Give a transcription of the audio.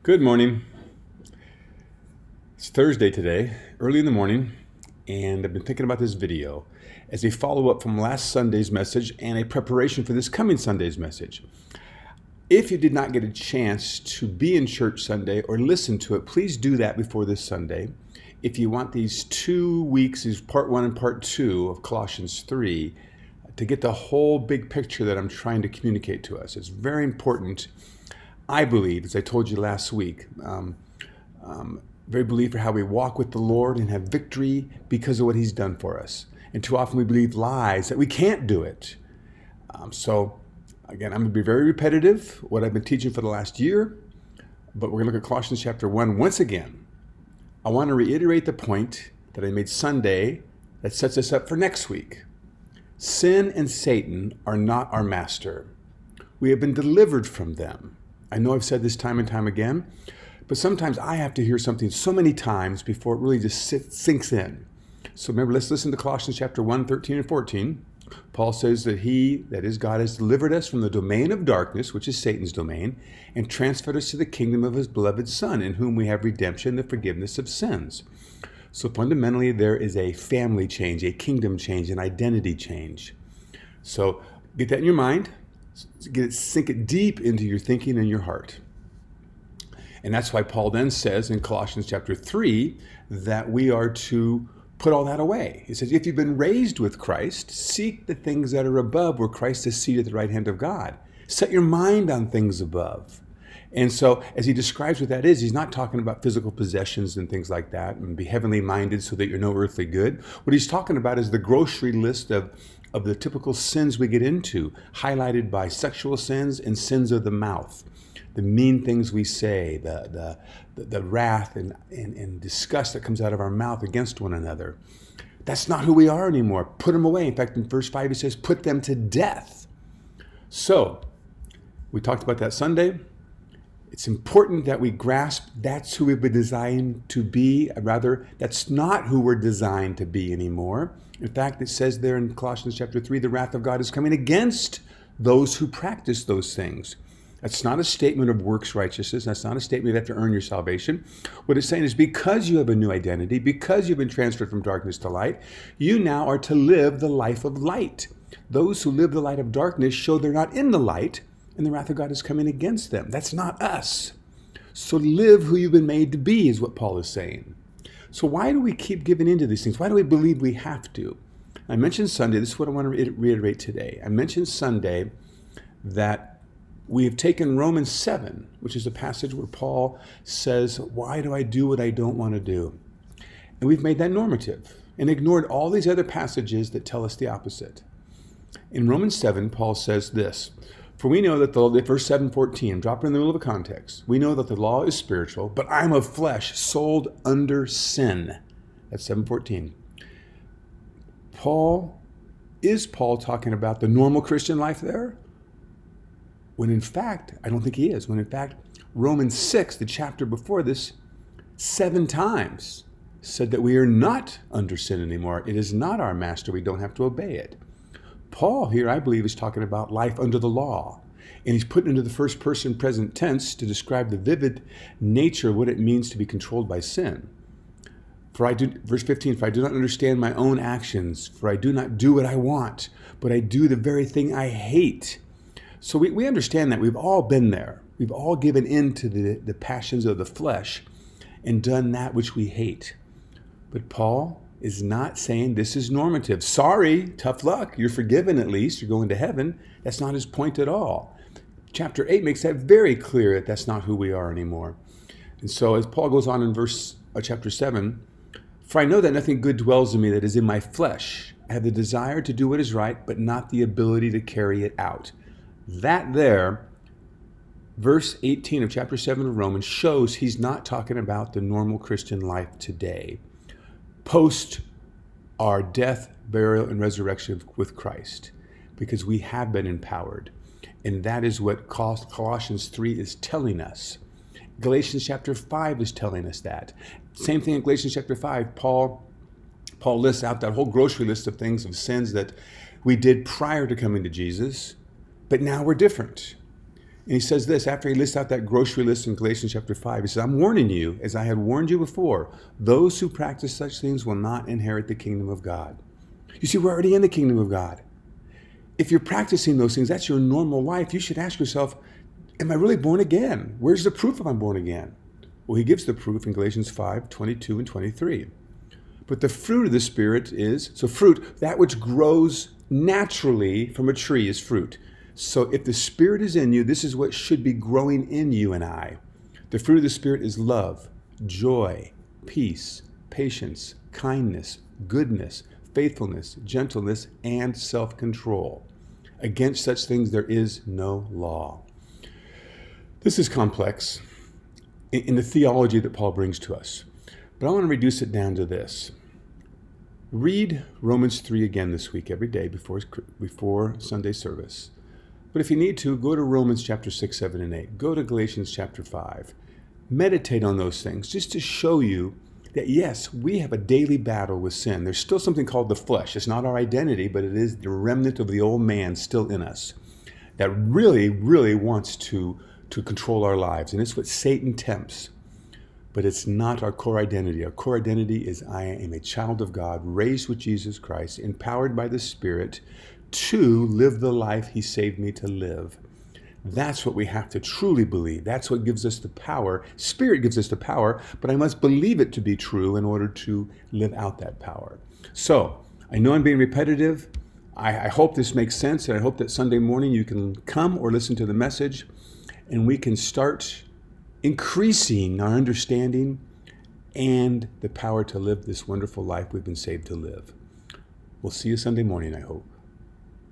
Good morning. It's Thursday today, early in the morning, and I've been thinking about this video as a follow-up from last Sunday's message and a preparation for this coming Sunday's message. If you did not get a chance to be in church Sunday or listen to it, please do that before this Sunday. If you want these 2 weeks, these part 1 and part 2 of Colossians 3, to get the whole big picture that I'm trying to communicate to us. It's very important, I believe, as I told you last week, very believe for how we walk with the Lord and have victory because of what He's done for us. And too often we believe lies that we can't do it. So again, I'm going to be very repetitive, what I've been teaching for the last year, but we're going to look at Colossians chapter 1 once again. I want to reiterate the point that I made Sunday that sets us up for next week. Sin and Satan are not our master. We have been delivered from them. I know I've said this time and time again, but sometimes I have to hear something so many times before it really just sinks in. So remember, let's listen to Colossians chapter 1, 13 and 14. Paul says that He, that is God, has delivered us from the domain of darkness, which is Satan's domain, and transferred us to the kingdom of His beloved Son, in whom we have redemption, the forgiveness of sins. So fundamentally, there is a family change, a kingdom change, an identity change. So get that in your mind, sink it deep into your thinking and your heart. And that's why Paul then says in Colossians chapter 3 that we are to put all that away. He says, if you've been raised with Christ, seek the things that are above where Christ is seated at the right hand of God. Set your mind on things above. And so as he describes what that is, he's not talking about physical possessions and things like that and be heavenly minded so that you're no earthly good. What he's talking about is the grocery list of the typical sins we get into, highlighted by sexual sins and sins of the mouth. The mean things we say, the wrath and disgust that comes out of our mouth against one another. That's not who we are anymore. Put them away. In fact, in verse 5, he says, put them to death. So, we talked about that Sunday. It's important that we grasp that's who we've been designed to be. Rather, that's not who we're designed to be anymore. In fact, it says there in Colossians chapter 3, the wrath of God is coming against those who practice those things. That's not a statement of works righteousness. That's not a statement you have to earn your salvation. What it's saying is because you have a new identity, because you've been transferred from darkness to light, you now are to live the life of light. Those who live the light of darkness show they're not in the light, and the wrath of God is coming against them. That's not us. So live who you've been made to be is what Paul is saying. So why do we keep giving into these things? Why do we believe we have to? I mentioned Sunday, this is what I want to reiterate today. I mentioned Sunday that we have taken Romans 7, which is a passage where Paul says, why do I do what I don't want to do? And we've made that normative and ignored all these other passages that tell us the opposite. In Romans 7, Paul says this, for we know that verse 7:14, drop it in the middle of a context. We know that the law is spiritual, but I'm of flesh, sold under sin. That's 7:14. Is Paul talking about the normal Christian life there? When in fact, I don't think he is. When in fact, Romans 6, the chapter before this, 7 times said that we are not under sin anymore. It is not our master. We don't have to obey it. Paul here, I believe, is talking about life under the law. And he's put into the first person present tense to describe the vivid nature of what it means to be controlled by sin. Verse 15, for I do not understand my own actions, for I do not do what I want, but I do the very thing I hate. So we understand that. We've all been there. We've all given in to the passions of the flesh and done that which we hate. But Paul is not saying this is normative. Sorry, tough luck. You're forgiven at least. You're going to heaven. That's not his point at all. Chapter 8 makes that very clear that that's not who we are anymore. And so as Paul goes on in chapter 7, for I know that nothing good dwells in me that is in my flesh. I have the desire to do what is right, but not the ability to carry it out. That there, verse 18 of chapter 7 of Romans, shows he's not talking about the normal Christian life today, post our death, burial, and resurrection with Christ, because we have been empowered. And that is what Colossians 3 is telling us. Galatians chapter 5 is telling us that. Same thing in Galatians chapter 5. Paul lists out that whole grocery list of things, of sins that we did prior to coming to Jesus, but now we're different. And he says this, after he lists out that grocery list in Galatians chapter 5, he says, I'm warning you, as I had warned you before, those who practice such things will not inherit the kingdom of God. You see, we're already in the kingdom of God. If you're practicing those things, that's your normal life. You should ask yourself, am I really born again? Where's the proof of I'm born again? Well, he gives the proof in Galatians 5, 22 and 23. But the fruit of the Spirit is, so fruit, that which grows naturally from a tree is fruit. So if the Spirit is in you, this is what should be growing in you and I. The fruit of the Spirit is love, joy, peace, patience, kindness, goodness, faithfulness, gentleness, and self-control. Against such things there is no law. This is complex in the theology that Paul brings to us. But I want to reduce it down to this. Read Romans 3 again this week, every day before Sunday service. But if you need to, go to Romans chapter 6, 7, and 8. Go to Galatians chapter 5. Meditate on those things just to show you that, yes, we have a daily battle with sin. There's still something called the flesh. It's not our identity, but it is the remnant of the old man still in us that really, really wants to control our lives. And it's what Satan tempts. But it's not our core identity. Our core identity is I am a child of God, raised with Jesus Christ, empowered by the Spirit to live the life he saved me to live. That's what we have to truly believe. That's what gives us the power. Spirit gives us the power, but I must believe it to be true in order to live out that power. So, I know I'm being repetitive. I hope this makes sense, and I hope that Sunday morning you can come or listen to the message, and we can start increasing our understanding and the power to live this wonderful life we've been saved to live. We'll see you Sunday morning, I hope.